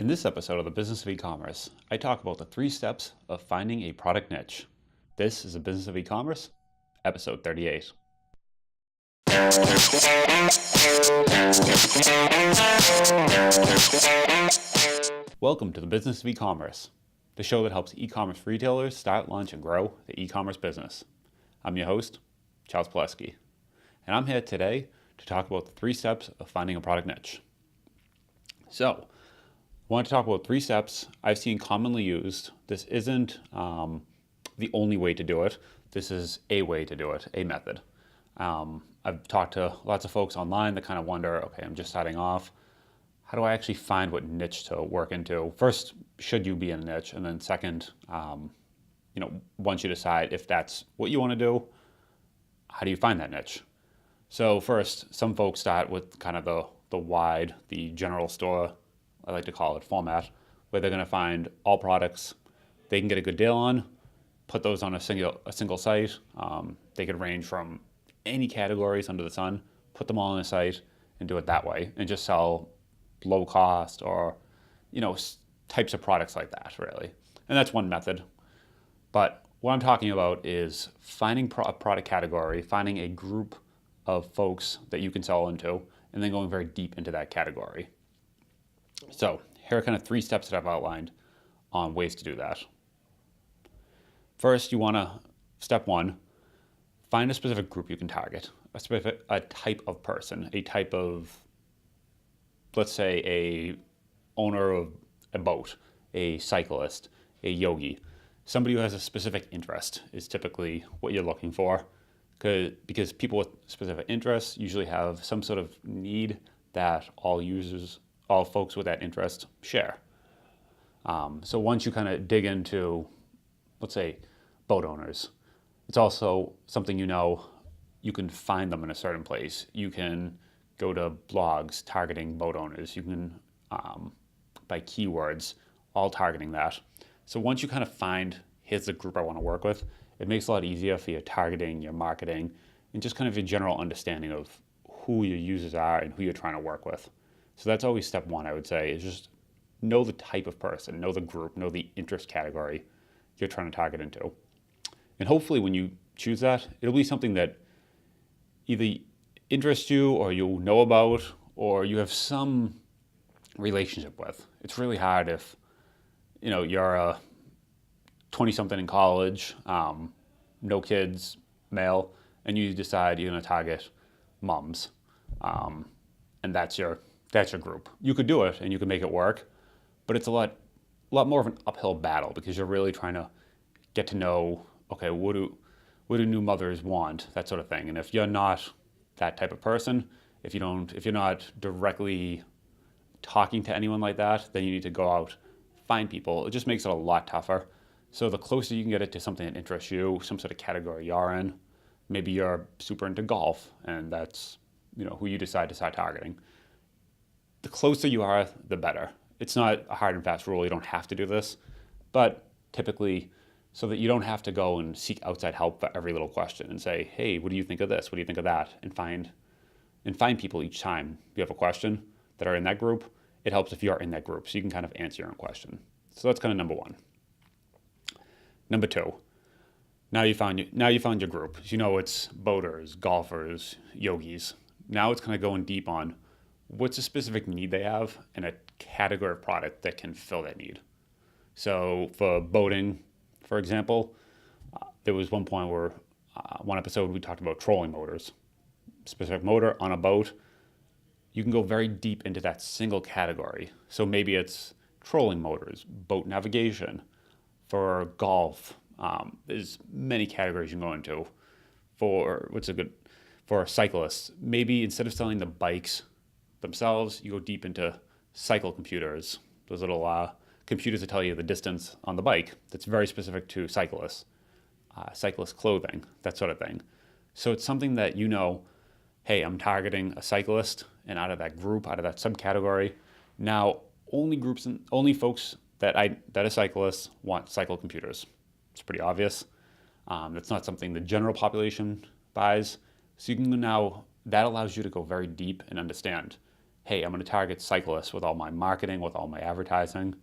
In this episode of the Business of E-commerce, I talk about the 3 steps of finding a product niche. This is the Business of E-commerce, episode 38. Welcome to the Business of E-commerce, the show that helps e-commerce retailers start, launch, and grow the e-commerce business. I'm your host, Charles Pileski, and I'm here today to talk about the 3 steps of finding a product niche. So, I want to talk about 3 steps I've seen commonly used. This isn't the only way to do it. This is a way to do it, a method. I've talked to lots of folks online that kind of wonder, okay, I'm just starting off. How do I actually find what niche to work into? First, should you be in a niche? And then second, once you decide if that's what you want to do, how do you find that niche? So first, some folks start with kind of the general store, I like to call it, format, where they're going to find all products they can get a good deal on, put those on a single site. They could range from any categories under the sun, put them all on a site and do it that way, and just sell low cost or types of products like that, really. And that's one method. But what I'm talking about is finding a product category, finding a group of folks that you can sell into, and then going very deep into that category. So here are kind of 3 steps that I've outlined on ways to do that. First, you want to, step 1, find a specific group you can target, a type of person, a type of, let's say, a owner of a boat, a cyclist, a yogi. Somebody who has a specific interest is typically what you're looking for, because people with specific interests usually have some sort of need that all folks with that interest share. So once you kind of dig into, let's say, boat owners, it's also something you can find them in a certain place. You can go to blogs targeting boat owners. You can, by keywords, all targeting that. So once you kind of find, here's the group I want to work with, it makes it a lot easier for your targeting, your marketing, and just kind of your general understanding of who your users are and who you're trying to work with. So that's always step 1, I would say, is just know the type of person, know the group, know the interest category you're trying to target into. And hopefully when you choose that, it'll be something that either interests you or you know about or you have some relationship with. It's really hard if you're a 20-something in college, no kids, male, and you decide you're going to target moms, and that's your group. You could do it and you can make it work, but it's a lot more of an uphill battle because you're really trying to get to know, okay, what do new mothers want, that sort of thing. And if you're not that type of person, if you're not directly talking to anyone like that, then you need to go out, find people. It just makes it a lot tougher. So the closer you can get it to something that interests you, some sort of category you're in, maybe you're super into golf and that's who you decide to start targeting. The closer you are, the better. It's not a hard and fast rule. You don't have to do this, but typically so that you don't have to go and seek outside help for every little question and say, hey, what do you think of this? What do you think of that? And find people each time you have a question that are in that group. It helps if you're in that group so you can kind of answer your own question. So that's kind of number 1. Number 2, now you found your group. It's boaters, golfers, yogis. Now it's kind of going deep on what's a specific need they have and a category of product that can fill that need. So for boating, for example, there was one point where one episode we talked about trolling motors. Specific motor on a boat. You can go very deep into that single category. So maybe it's trolling motors, boat navigation. For golf, there's many categories you can go into. For cyclists, maybe instead of selling the bikes themselves, you go deep into cycle computers, those little computers that tell you the distance on the bike. That's very specific to cyclists, cyclist clothing, that sort of thing. So it's something that hey, I'm targeting a cyclist, and out of that group, out of that subcategory, now only folks that are cyclists want cycle computers. It's pretty obvious. That's not something the general population buys. So you can that allows you to go very deep and understand, hey, I'm going to target cyclists with all my marketing, with all my advertising.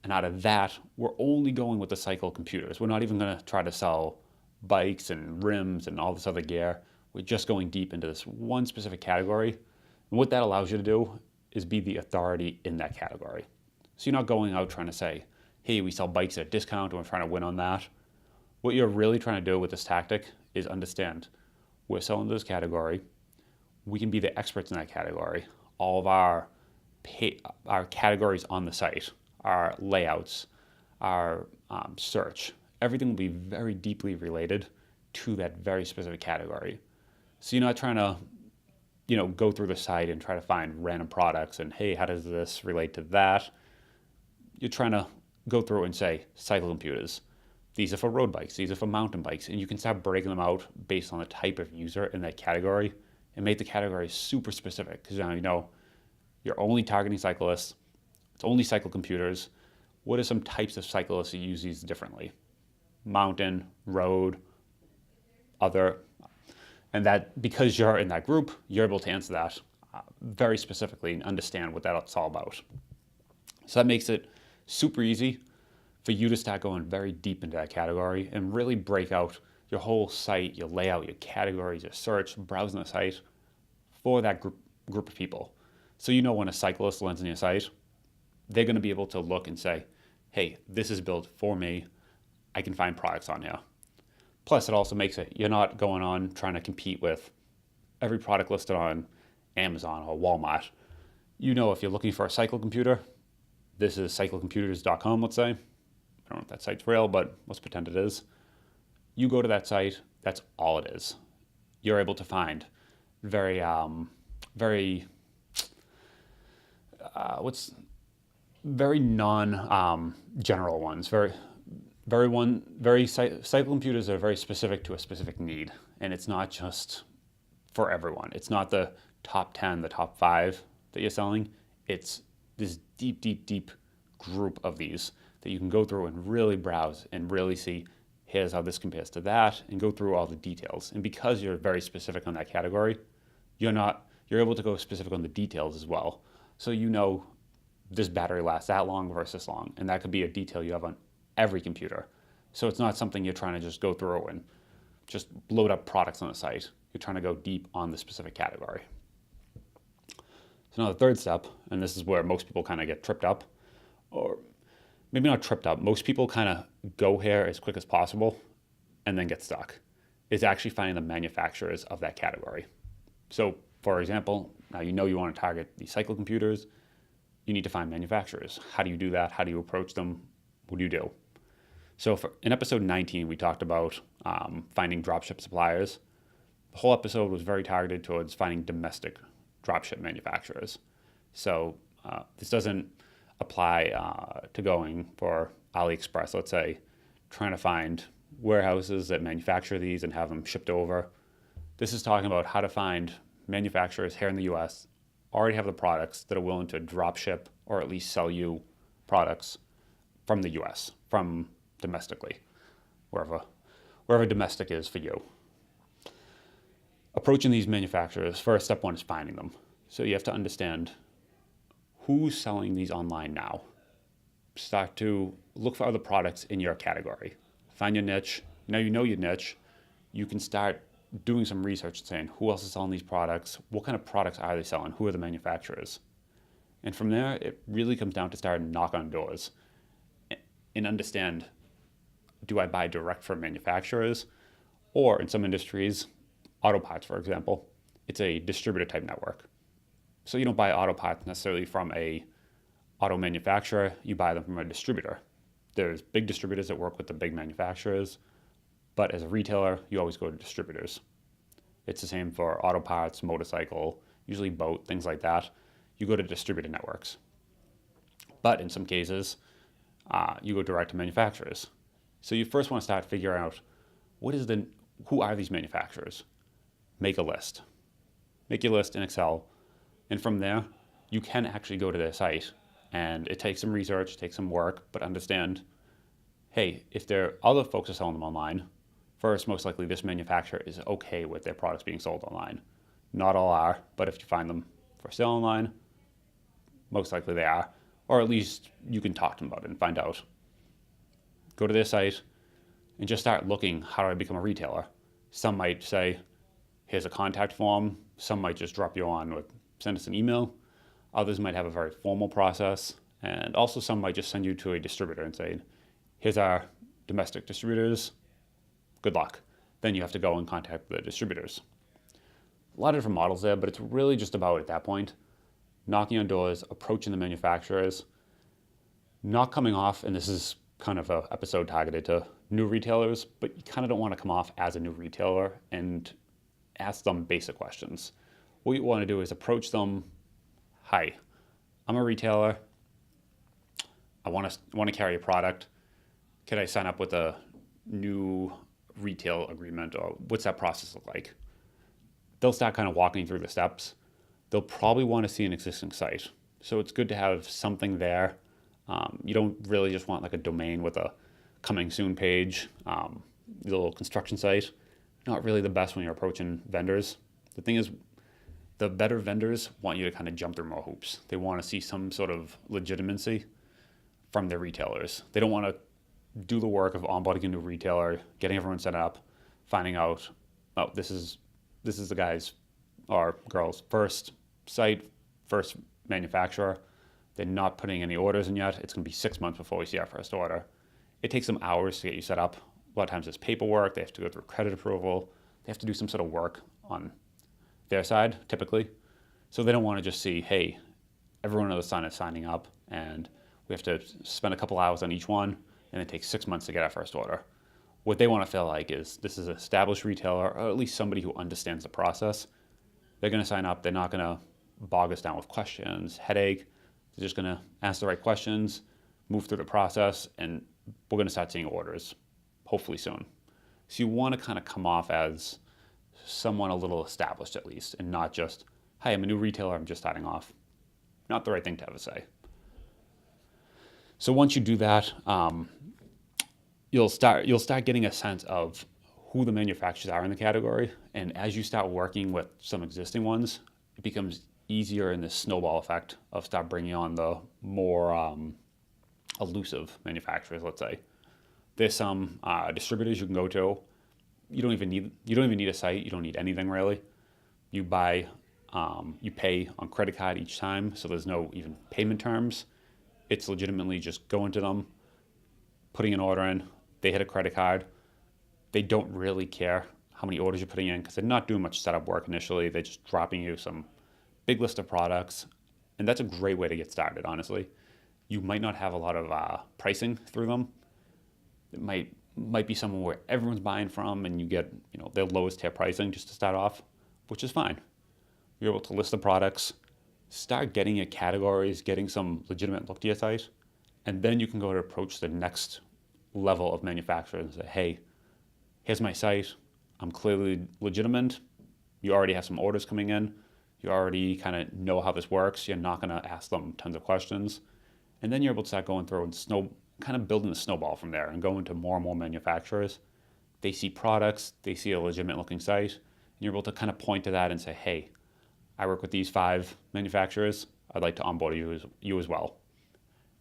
And out of that, we're only going with the cycle computers. We're not even going to try to sell bikes and rims and all this other gear. We're just going deep into this one specific category. And what that allows you to do is be the authority in that category. So you're not going out trying to say, hey, we sell bikes at a discount and we're trying to win on that. What you're really trying to do with this tactic is understand we're selling this category. We can be the experts in that category. All of our categories on the site, our layouts, our search, everything will be very deeply related to that very specific category. So you're not trying to, go through the site and try to find random products and, hey, how does this relate to that? You're trying to go through and say, cycle computers. These are for road bikes. These are for mountain bikes. And you can start breaking them out based on the type of user in that category and make the category super specific. Because now you know you're only targeting cyclists. It's only cycle computers. What are some types of cyclists that use these differently? Mountain, road, other. And that because you're in that group, you're able to answer that very specifically and understand what that's all about. So that makes it super easy for you to start going very deep into that category and really break out your whole site, your layout, your categories, your search, browsing the site for that group of people. So when a cyclist lands on your site, they're going to be able to look and say, hey, this is built for me. I can find products on here. Plus, it also makes it, you're not going on trying to compete with every product listed on Amazon or Walmart. If you're looking for a cycle computer, this is cyclecomputers.com, let's say. I don't know if that site's real, but let's pretend it is. You go to that site, that's all it is. You're able to find very non-general ones. Cycle computers are very specific to a specific need, and it's not just for everyone. It's not the top 10, the top 5 that you're selling. It's this deep, deep, deep group of these that you can go through and really browse and really see, here's how this compares to that, and go through all the details. And because you're very specific on that category, you're able to go specific on the details as well. So this battery lasts that long versus this long, and that could be a detail you have on every computer. So it's not something you're trying to just go through and just load up products on the site. You're trying to go deep on the specific category. So now the third step, and this is where most people kind of get tripped up, or maybe not tripped up, most people kind of go here as quick as possible and then get stuck, is actually finding the manufacturers of that category. So for example, now you want to target these cycle computers, you need to find manufacturers. How do you do that? How do you approach them? What do you do? So in episode 19, we talked about finding dropship suppliers. The whole episode was very targeted towards finding domestic dropship manufacturers. So this doesn't apply to going for AliExpress, let's say, trying to find warehouses that manufacture these and have them shipped over. This is talking about how to find manufacturers here in the US already have the products that are willing to drop ship or at least sell you products from the US, from domestically, wherever domestic is for you. Approaching these manufacturers, first step one is finding them. So you have to understand who's selling these online now. Start to look for other products in your category. Find your niche. Now you know your niche. You can start doing some research and saying who else is selling these products, what kind of products are they selling, who are the manufacturers. And from there, it really comes down to start knock on doors and understand, do I buy direct from manufacturers? Or in some industries, auto parts, for example, it's a distributor type network. So you don't buy auto parts necessarily from a auto manufacturer, you buy them from a distributor. There's big distributors that work with the big manufacturers, but as a retailer, you always go to distributors. It's the same for auto parts, motorcycle, usually boat, things like that. You go to distributor networks. But in some cases, you go direct to manufacturers. So you first want to start figuring out who are these manufacturers? Make a list. Make your list in Excel. And from there, you can actually go to their site. And it takes some research, takes some work, but understand, hey, if there are other folks are selling them online, first, most likely this manufacturer is okay with their products being sold online. Not all are, but if you find them, for sale online? Most likely they are, or at least you can talk to them about it and find out. Go to their site and just start looking, how do I become a retailer? Some might say, here's a contact form. Some might just drop you on with, send us an email. Others might have a very formal process. And also some might just send you to a distributor and say, here's our domestic distributors, good luck. Then you have to go and contact the distributors. A lot of different models there, but it's really just about, at that point, knocking on doors, approaching the manufacturers, not coming off, and this is kind of an episode targeted to new retailers, but you kind of don't want to come off as a new retailer and ask them basic questions. What you want to do is approach them, hi, I'm a retailer, I want to carry a product, can I sign up with a new retail agreement, or what's that process look like? They'll start kind of walking through the steps. They'll probably want to see an existing site. So it's good to have something there. You don't really just want like a domain with a coming soon page, the little construction site. Not really the best when you're approaching vendors. The thing is, the better vendors want you to kind of jump through more hoops. They want to see some sort of legitimacy from their retailers. They don't want to do the work of onboarding a new retailer, getting everyone set up, finding out, oh, this is the guy's or girl's first site, first manufacturer. They're not putting any orders in yet. It's going to be 6 months before we see our first order. It takes them hours to get you set up. A lot of times there's paperwork. They have to go through credit approval. They have to do some sort of work on their side, typically. So they don't want to just see, hey, everyone on the sign is signing up, and we have to spend a couple hours on each one, and it takes 6 months to get our first order. What they want to feel like is this is an established retailer, or at least somebody who understands the process. They're going to sign up. They're not going to bog us down with questions, headache. They're just going to ask the right questions, move through the process, and we're going to start seeing orders, hopefully soon. So you want to kind of come off as someone a little established at least, and not just, hi, I'm a new retailer, I'm just starting off. Not the right thing to ever say. So once you do that, you'll start getting a sense of who the manufacturers are in the category. And as you start working with some existing ones, it becomes easier in this snowball effect of start bringing on the more elusive manufacturers, let's say. There's some distributors you can go to. You don't even need a site. You don't need anything really. You buy, you pay on credit card each time, so there's no even payment terms. It's legitimately just going to them, putting an order in. They hit a credit card. They don't really care how many orders you're putting in because they're not doing much setup work initially. They're just dropping you some big list of products, and that's a great way to get started, honestly. You might not have a lot of pricing through them. It might be someone where everyone's buying from, and you get their lowest tier pricing just to start off, which is fine. You're able to list the products, start getting your categories, getting some legitimate look to your site, and then you can go to approach the next level of manufacturer and say, hey, here's my site. I'm clearly legitimate. You already have some orders coming in. You already kind of know how this works. You're not going to ask them tons of questions. And then you're able to start going through and kind of building the snowball from there and going to more and more manufacturers. They see products. They see a legitimate looking site. And you're able to kind of point to that and say, hey, I work with these 5 manufacturers. I'd like to onboard you as well.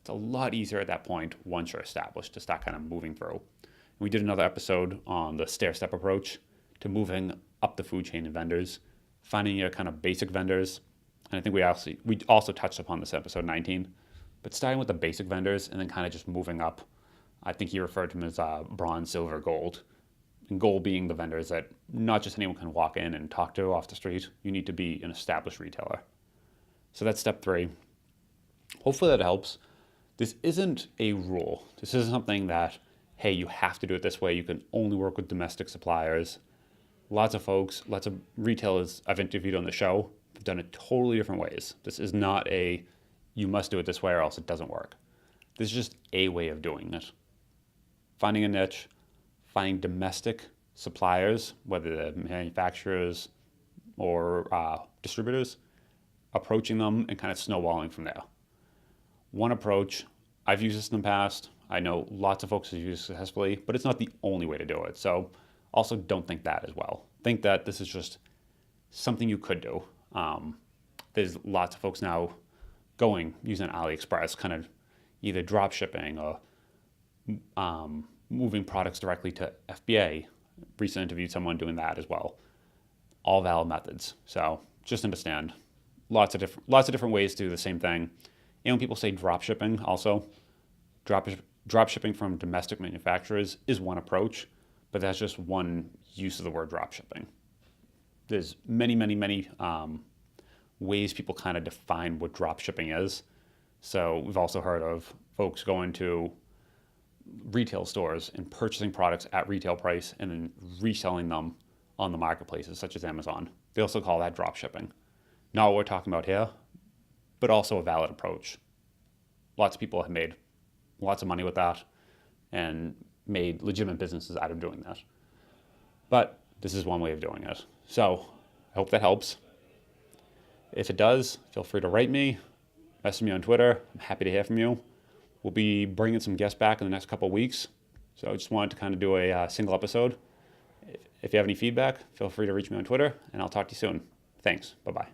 It's a lot easier at that point once you're established to start kind of moving through. We did another episode on the stair-step approach to moving up the food chain of vendors, finding your kind of basic vendors. And I think we also touched upon this episode 19, but starting with the basic vendors and then kind of just moving up. I think he referred to them as bronze, silver, gold. And gold being the vendors that not just anyone can walk in and talk to off the street. You need to be an established retailer. So that's step 3. Hopefully that helps. This isn't a rule. This isn't something that, hey, you have to do it this way. You can only work with domestic suppliers. Lots of retailers I've interviewed on the show have done it totally different ways. This is not a, you must do it this way or else it doesn't work. This is just a way of doing it. Finding a niche, finding domestic suppliers, whether they're manufacturers or distributors, approaching them and kind of snowballing from there. One approach, I've used this in the past. I know lots of folks have used it successfully, but it's not the only way to do it. So also don't think that as well. Think that this is just something you could do. there's lots of folks now using AliExpress, kind of either drop shipping or moving products directly to FBA. Recently interviewed someone doing that as well. All valid methods. So just understand lots of different ways to do the same thing. And when people say drop shipping, also drop shipping from domestic manufacturers is one approach, but that's just one use of the word drop shipping. There's many ways people kind of define what drop shipping is. So we've also heard of folks going to retail stores and purchasing products at retail price and then reselling them on the marketplaces such as Amazon. They also call that drop shipping. Not what we're talking about here, but also a valid approach. Lots of people have made lots of money with that and made legitimate businesses out of doing that. But this is one way of doing it. So I hope that helps. If it does, feel free to write me, message me on Twitter. I'm happy to hear from you. We'll be bringing some guests back in the next couple of weeks. So I just wanted to kind of do a single episode. If you have any feedback, feel free to reach me on Twitter, and I'll talk to you soon. Thanks. Bye-bye.